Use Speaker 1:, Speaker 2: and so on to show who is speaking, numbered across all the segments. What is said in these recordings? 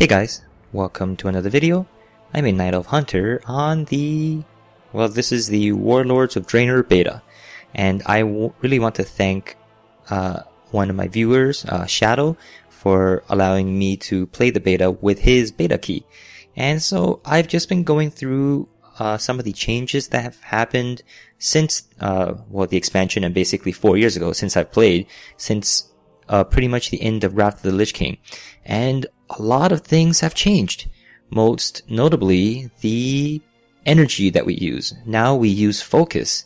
Speaker 1: Hey guys, welcome to another video. I'm a Night Elf Hunter on this is the Warlords of Draenor beta. And I really want to thank one of my viewers, Shadow, for allowing me to play the beta with his beta key. And so I've just been going through some of the changes that have happened since the expansion, and basically 4 years ago since I've played, since pretty much the end of Wrath of the Lich King. And a lot of things have changed. Most notably, the energy that we use. Now we use focus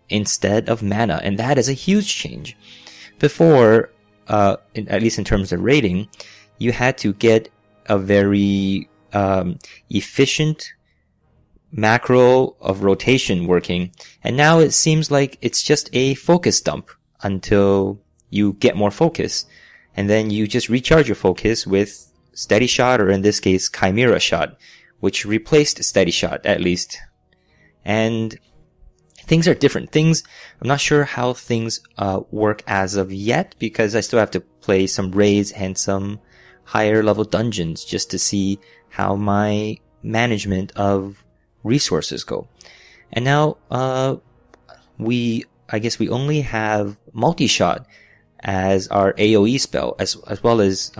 Speaker 1: instead of mana, and that is a huge change. Before, at least in terms of rating, you had to get a very efficient macro of rotation working, and now it seems like it's just a focus dump until you get more focus, and then you just recharge your focus with Steady Shot, or in this case, Chimera Shot, which replaced Steady Shot, at least. And things are different. I'm not sure how things work as of yet, because I still have to play some raids and some higher level dungeons just to see how my management of resources go. And now, I guess we only have multi-shot as our AoE spell, as well as,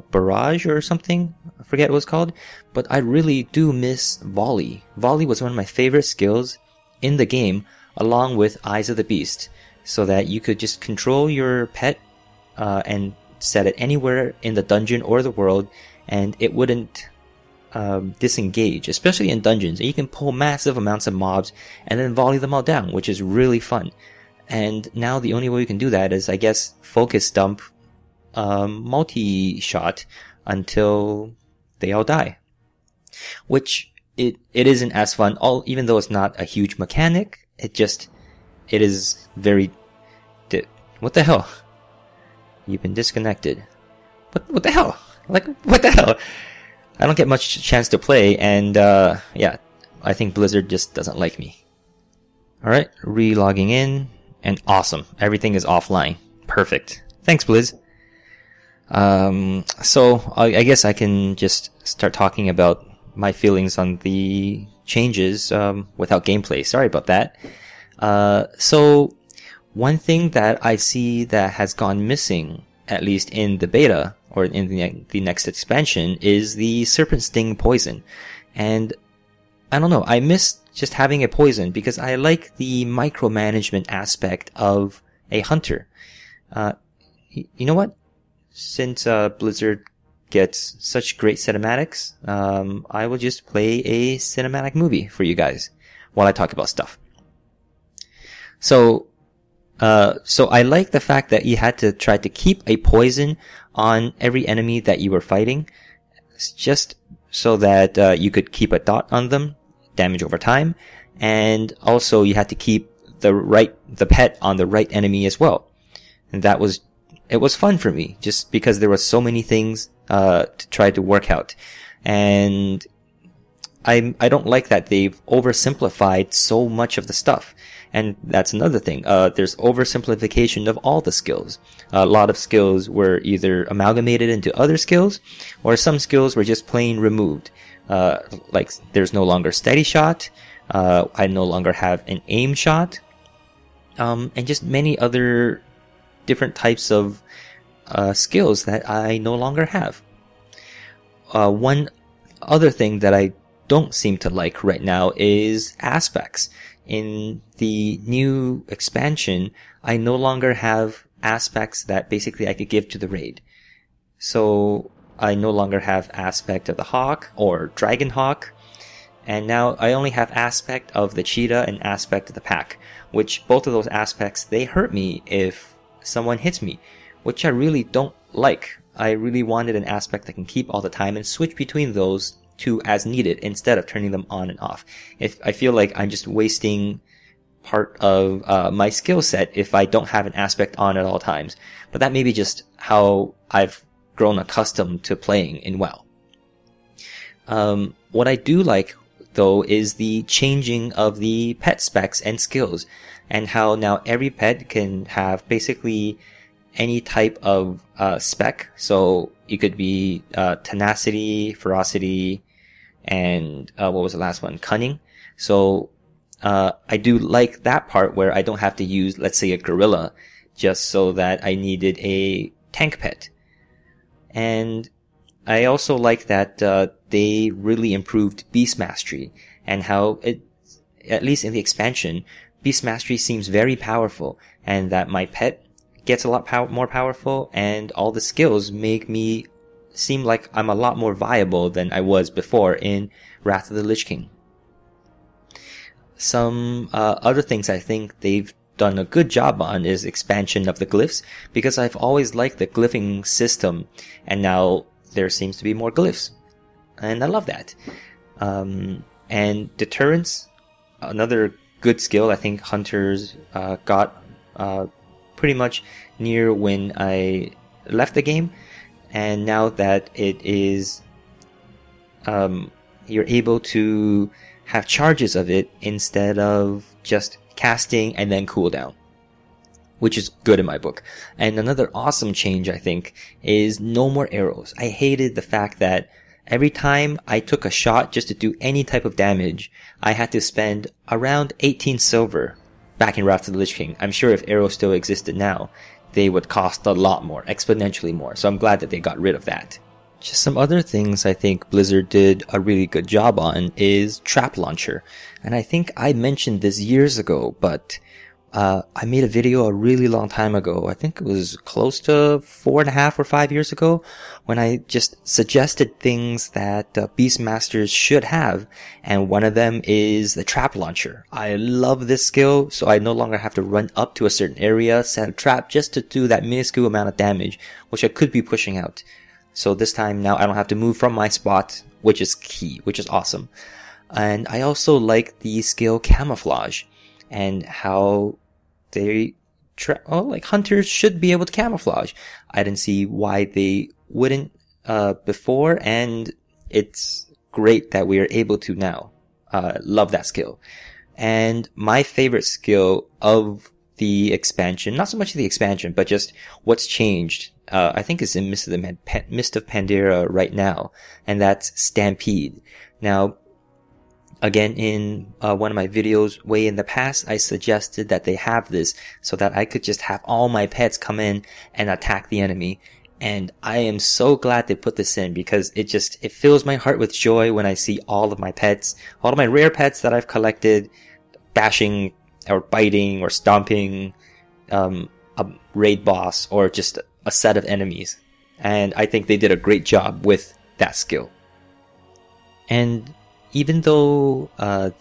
Speaker 1: barrage or something. I forget what it's called, but I really do miss volley. Volley was one of my favorite skills in the game, along with Eyes of the Beast, so that you could just control your pet and set it anywhere in the dungeon or the world, and it wouldn't disengage, especially in dungeons. You can pull massive amounts of mobs and then volley them all down, which is really fun. And now the only way you can do that is, I guess, focus dump multi-shot until they all die. Which it isn't as fun, even though it's not a huge mechanic. It is very... What the hell? You've been disconnected. What the hell? What the hell? I don't get much chance to play, and yeah, I think Blizzard just doesn't like me. Alright, re-logging in, and awesome. Everything is offline. Perfect. Thanks, Blizz. So I guess I can just start talking about my feelings on the changes, without gameplay. Sorry about that. So one thing that I see that has gone missing, at least in the beta, or in the next expansion, is the Serpent Sting poison. And I don't know, I miss just having a poison, because I like the micromanagement aspect of a hunter. You know what? Since Blizzard gets such great cinematics, I will just play a cinematic movie for you guys while I talk about stuff. So I like the fact that you had to try to keep a poison on every enemy that you were fighting, just so that you could keep a dot on them, damage over time, and also you had to keep the pet on the right enemy as well. And it was fun for me, just because there were so many things to try to work out. And I don't like that they've oversimplified so much of the stuff. And that's another thing. There's oversimplification of all the skills. A lot of skills were either amalgamated into other skills, or some skills were just plain removed. Like, there's no longer Steady Shot. I no longer have an aim shot. And just many other different types of skills that I no longer have. One other thing that I don't seem to like right now is aspects. In the new expansion, I no longer have aspects that basically I could give to the raid. So I no longer have aspect of the hawk or dragon hawk, and now I only have aspect of the cheetah and aspect of the pack, which both of those aspects, they hurt me if someone hits me, which I really don't like. I really wanted an aspect I can keep all the time and switch between those two as needed, instead of turning them on and off. If I feel like I'm just wasting part of my skill set if I don't have an aspect on at all times. But that may be just how I've grown accustomed to playing in WoW. What I do like, though, is the changing of the pet specs and skills, and how now every pet can have basically any type of spec. So it could be tenacity, ferocity, and what was the last one? Cunning. So I do like that part where I don't have to use, let's say, a gorilla just so that I needed a tank pet. And I also like that they really improved Beast Mastery, and how it, at least in the expansion, Beast Mastery seems very powerful, and that my pet gets a lot more powerful, and all the skills make me seem like I'm a lot more viable than I was before in Wrath of the Lich King. Some other things I think they've done a good job on is expansion of the glyphs, because I've always liked the glyphing system, and now there seems to be more glyphs, and I love that. And deterrence, another good skill I think hunters got pretty much near when I left the game, and now that it is you're able to have charges of it instead of just casting and then cooldown, which is good in my book. And another awesome change, I think, is no more arrows. I hated the fact that every time I took a shot just to do any type of damage, I had to spend around 18 silver back in Wrath of the Lich King. I'm sure if arrows still existed now, they would cost a lot more, exponentially more. So I'm glad that they got rid of that. Just some other things I think Blizzard did a really good job on is Trap Launcher. And I think I mentioned this years ago, but I made a video a really long time ago. I think it was close to 4.5 or 5 years ago, when I just suggested things that Beastmasters should have, and one of them is the Trap Launcher. I love this skill, so I no longer have to run up to a certain area, set a trap just to do that minuscule amount of damage, which I could be pushing out. So this time now I don't have to move from my spot, which is key, which is awesome. And I also like the skill Camouflage, and how they like hunters should be able to camouflage. I didn't see why they wouldn't before, and it's great that we are able to now. Love that skill. And my favorite skill of the expansion, not so much the expansion, but just what's changed, I think is in Mist of Pandaria right now, and that's Stampede. Now, again, in one of my videos way in the past, I suggested that they have this so that I could just have all my pets come in and attack the enemy. And I am so glad they put this in, because it fills my heart with joy when I see all of my pets, all of my rare pets that I've collected, bashing or biting or stomping a raid boss or just a set of enemies. And I think they did a great job with that skill. And even though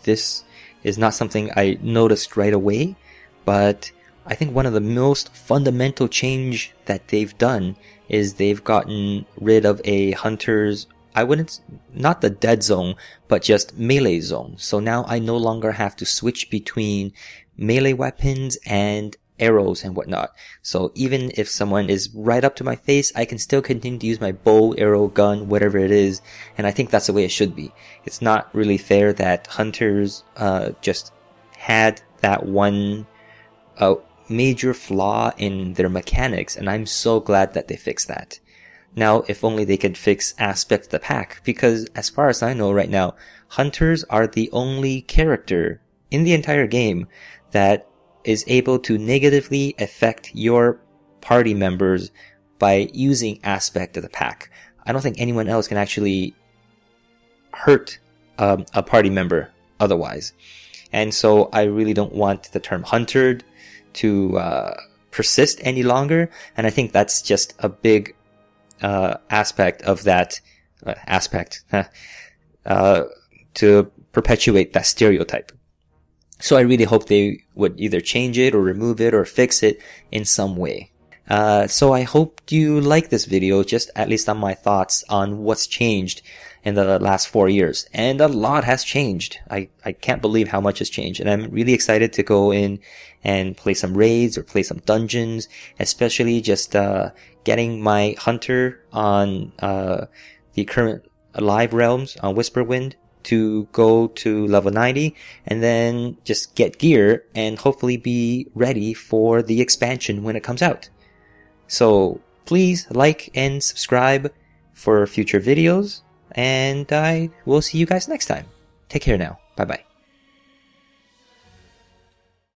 Speaker 1: this is not something I noticed right away, but I think one of the most fundamental change that they've done is they've gotten rid of a hunter's, not the dead zone, but just melee zone. So now I no longer have to switch between melee weapons and arrows and whatnot. So even if someone is right up to my face, I can still continue to use my bow, arrow, gun, whatever it is. And I think that's the way it should be. It's not really fair that hunters just had that one major flaw in their mechanics, and I'm so glad that they fixed that. Now, if only they could fix aspects of the pack, because as far as I know right now, hunters are the only character in the entire game that is able to negatively affect your party members by using aspect of the pack. I don't think anyone else can actually hurt a party member otherwise. And so I really don't want the term huntered to persist any longer, and I think that's just a big aspect of that to perpetuate that stereotype. So I really hope they would either change it or remove it or fix it in some way. So I hope you like this video, just at least on my thoughts on what's changed in the last 4 years. And a lot has changed. I can't believe how much has changed. And I'm really excited to go in and play some raids or play some dungeons, especially just getting my hunter on the current live realms on Whisperwind to go to level 90, and then just get gear and hopefully be ready for the expansion when it comes out. So please like and subscribe for future videos, and I will see you guys next time. Take care now. Bye bye.